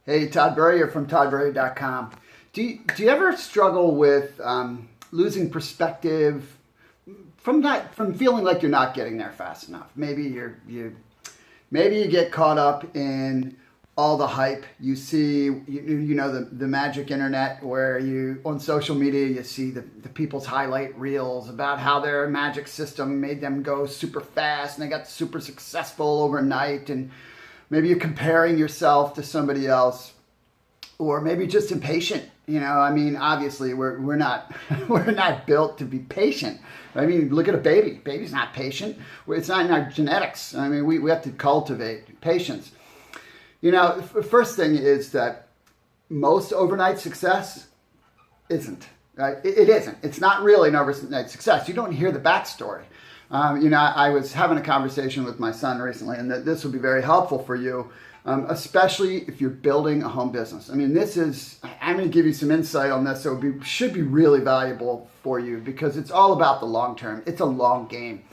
Hey, Todd Burrier from toddburrier.com. Do you ever struggle with losing perspective from feeling like you're not getting there fast enough? Maybe you get caught up in all the hype you see. You know the magic internet where you on social media you see the people's highlight reels about how their magic system made them go super fast and they got super successful overnight, and maybe you're comparing yourself to somebody else, or maybe just impatient. I mean, obviously we're not we're not built to be patient. I mean, look at a baby. Baby's not patient. It's not in our genetics. I mean, we have to cultivate patience. The first thing is that most overnight success isn't. Right? It isn't. It's not really an overnight success. You don't hear the backstory. I was having a conversation with my son recently, and this will be very helpful for you, especially if you're building a home business. I mean, I'm going to give you some insight on this, so it should be really valuable for you because it's all about the long term. It's a long game.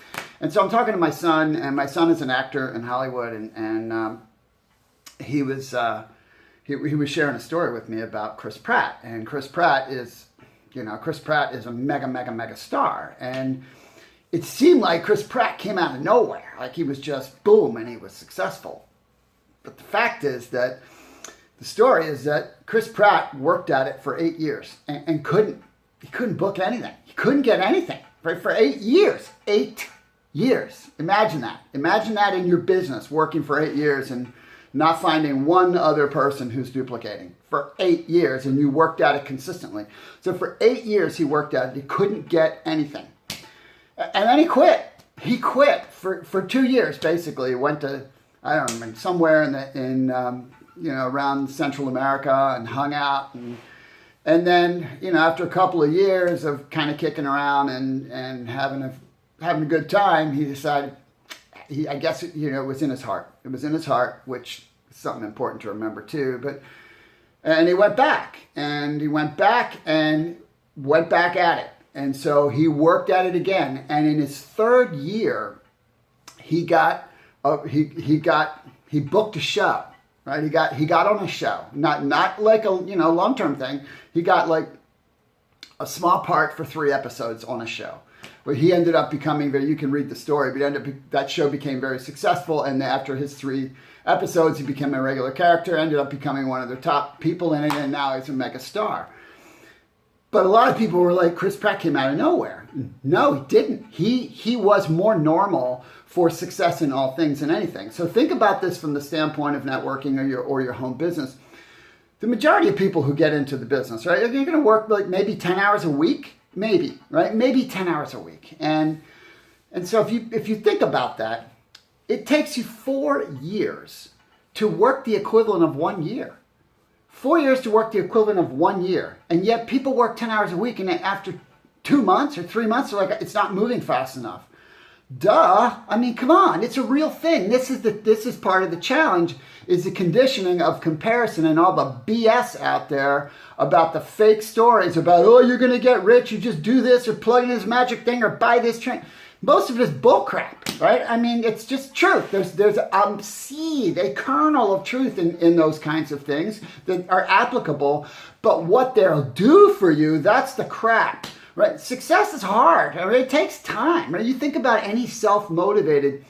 And so I'm talking to my son, and my son is an actor in Hollywood, and he was sharing a story with me about Chris Pratt. And Chris Pratt is a mega star. And it seemed like Chris Pratt came out of nowhere. Like he was just boom and he was successful. But the fact is that the story is that Chris Pratt worked at it for 8 years and couldn't book anything. He couldn't get anything for 8 years. 8 years. Imagine that. Imagine that in your business, working for 8 years and not finding one other person who's duplicating for 8 years, and you worked at it consistently. So for 8 years he worked at it. He couldn't get anything. And then he quit. He quit for 2 years, basically. He went to, I don't know, somewhere in around Central America and hung out. And then, after a couple of years of kind of kicking around and having a good time, he decided, I guess, it was in his heart. It was in his heart, which is something important to remember too. And he went back and went back at it. And so he worked at it again. And in his third year, he booked a show, right? He got on a show, not like a long-term thing. He got like a small part for 3 episodes on a show. Where he ended up becoming you can read the story, but that show became very successful. And after his 3 episodes, he became a regular character, ended up becoming one of the top people in it, and now he's a mega star. But a lot of people were like, Chris Pratt came out of nowhere. No, he didn't. He was more normal for success in all things than anything. So think about this from the standpoint of networking or your home business. The majority of people who get into the business, right, you're going to work like maybe 10 hours a week. Maybe, right? Maybe 10 hours a week. And so if you think about that, it takes you 4 years to work the equivalent of 1 year. 4 years to work the equivalent of 1 year. And yet people work 10 hours a week, and after 2 months or 3 months, they're like, it's not moving fast enough. Duh. I mean, come on. It's a real thing. This is part of the challenge, is the conditioning of comparison and all the BS out there about the fake stories about, oh, you're going to get rich. You just do this or plug in this magic thing or buy this train. Most of it is bullcrap, right? I mean, it's just truth. There's a seed, a kernel of truth in those kinds of things that are applicable. But what they'll do for you, that's the crap. Right? Success is hard. I mean, it takes time. Right? You think about any self-motivated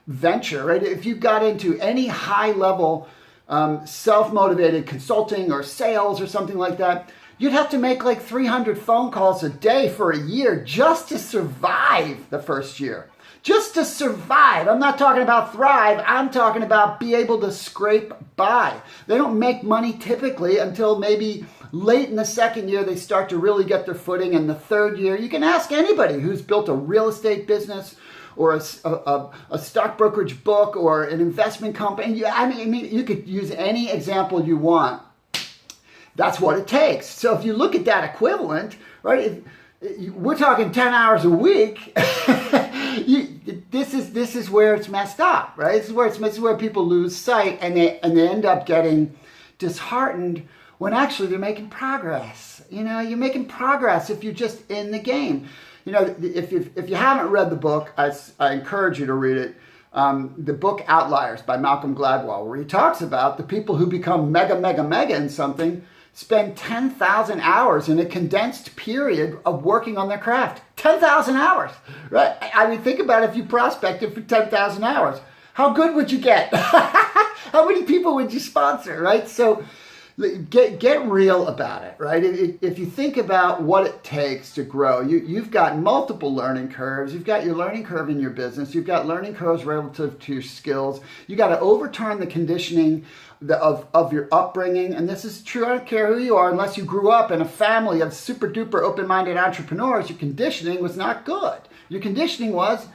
venture, right? If you got into any high-level self-motivated consulting or sales or something like that, you'd have to make like 300 phone calls a day for a year just to survive the first year. Just to survive. I'm not talking about thrive. I'm talking about be able to scrape by. They don't make money typically until maybe late in the second year. They start to really get their footing. In the third year, you can ask anybody who's built a real estate business or a stock brokerage book or an investment company. You could use any example you want. That's what it takes. So if you look at that equivalent, right? We're talking 10 hours a week. This is where it's messed up, right? This is where people lose sight and they end up getting disheartened when actually they're making progress. You're making progress if you're just in the game. If you haven't read the book, I encourage you to read it. the book Outliers by Malcolm Gladwell, where he talks about the people who become mega in something spend 10,000 hours in a condensed period of working on their craft. 10,000 hours, right? I mean, think about if you prospected for 10,000 hours. How good would you get? How many people would you sponsor, right? So get real about it, right? If you think about what it takes to grow, you've got multiple learning curves. You've got your learning curve in your business. You've got learning curves relative to your skills. You got to overturn the conditioning of your upbringing. And this is true, I don't care who you are, unless you grew up in a family of super duper open-minded entrepreneurs, your conditioning was not good. Your conditioning was,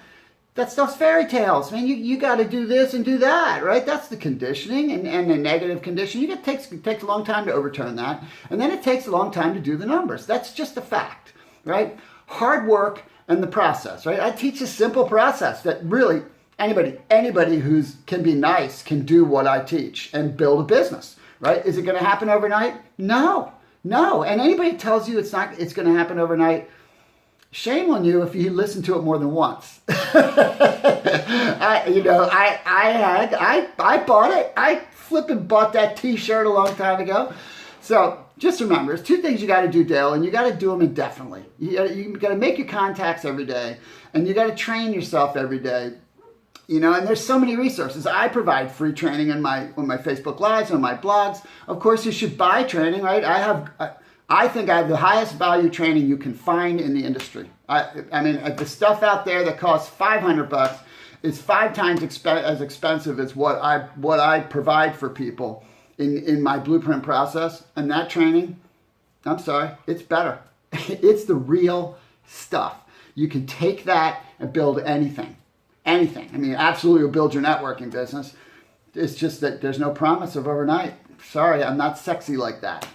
that stuff's fairy tales, man. You got to do this and do that, right? That's the conditioning and the negative conditioning. It takes a long time to overturn that. And then it takes a long time to do the numbers. That's just a fact, right? Hard work and the process, right? I teach a simple process that really anybody who can be nice can do what I teach and build a business, right? Is it going to happen overnight? No. And anybody tells you it's going to happen overnight, shame on you if you listen to it more than once. I bought it. I flipping bought that t-shirt a long time ago. So just remember, there's two things you got to do, Dale, and you got to do them indefinitely. You got to make your contacts every day, and you got to train yourself every day. And there's so many resources. I provide free training on my Facebook Lives, on my blogs. Of course, you should buy training, right? I think I have the highest value training you can find in the industry. I mean, the stuff out there that costs $500 is 5 times as expensive as what I provide for people in my blueprint process. And that training, I'm sorry, it's better. It's the real stuff. You can take that and build anything. Anything. I mean, absolutely will build your networking business. It's just that there's no promise of overnight. Sorry, I'm not sexy like that.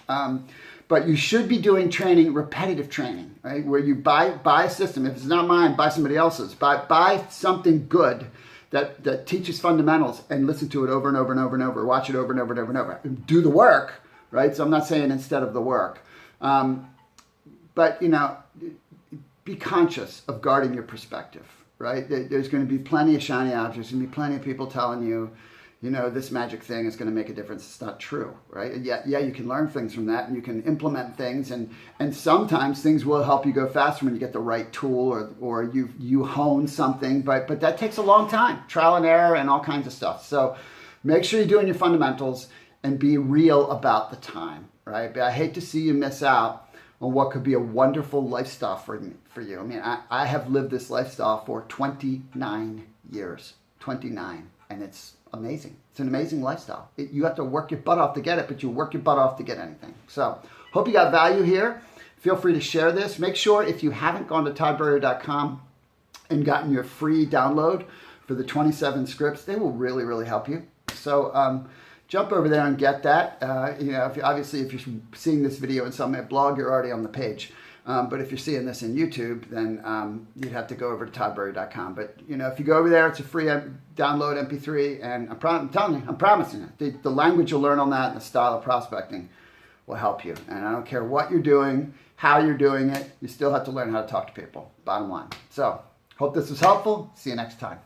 But you should be doing training, repetitive training, right? Where you buy a system. If it's not mine, buy somebody else's. Buy something good that teaches fundamentals and listen to it over and over and over and over. Watch it over and over and over and over. Do the work, right? So I'm not saying instead of the work. But, be conscious of guarding your perspective, right? There's going to be plenty of shiny objects. There's going to be plenty of people telling you, this magic thing is going to make a difference. It's not true, right? And yeah, you can learn things from that, and you can implement things, and sometimes things will help you go faster when you get the right tool or you hone something, but that takes a long time, trial and error and all kinds of stuff. So make sure you're doing your fundamentals and be real about the time, right? But I hate to see you miss out on what could be a wonderful lifestyle for you. I mean, I have lived this lifestyle for 29 years, 29, and it's amazing. It's an amazing lifestyle. You have to work your butt off to get it, but you work your butt off to get anything. So hope you got value here. Feel free to share this. Make sure if you haven't gone to toddburrier.com and gotten your free download for the 27 scripts, they will really, really help you. So jump over there and get that. If you're seeing this video in some blog, you're already on the page. But if you're seeing this in YouTube, then you'd have to go over to toddburrier.com. But, if you go over there, it's a free download MP3. And I'm telling you, I'm promising you, the language you'll learn on that and the style of prospecting will help you. And I don't care what you're doing, how you're doing it, you still have to learn how to talk to people, bottom line. So, hope this was helpful. See you next time.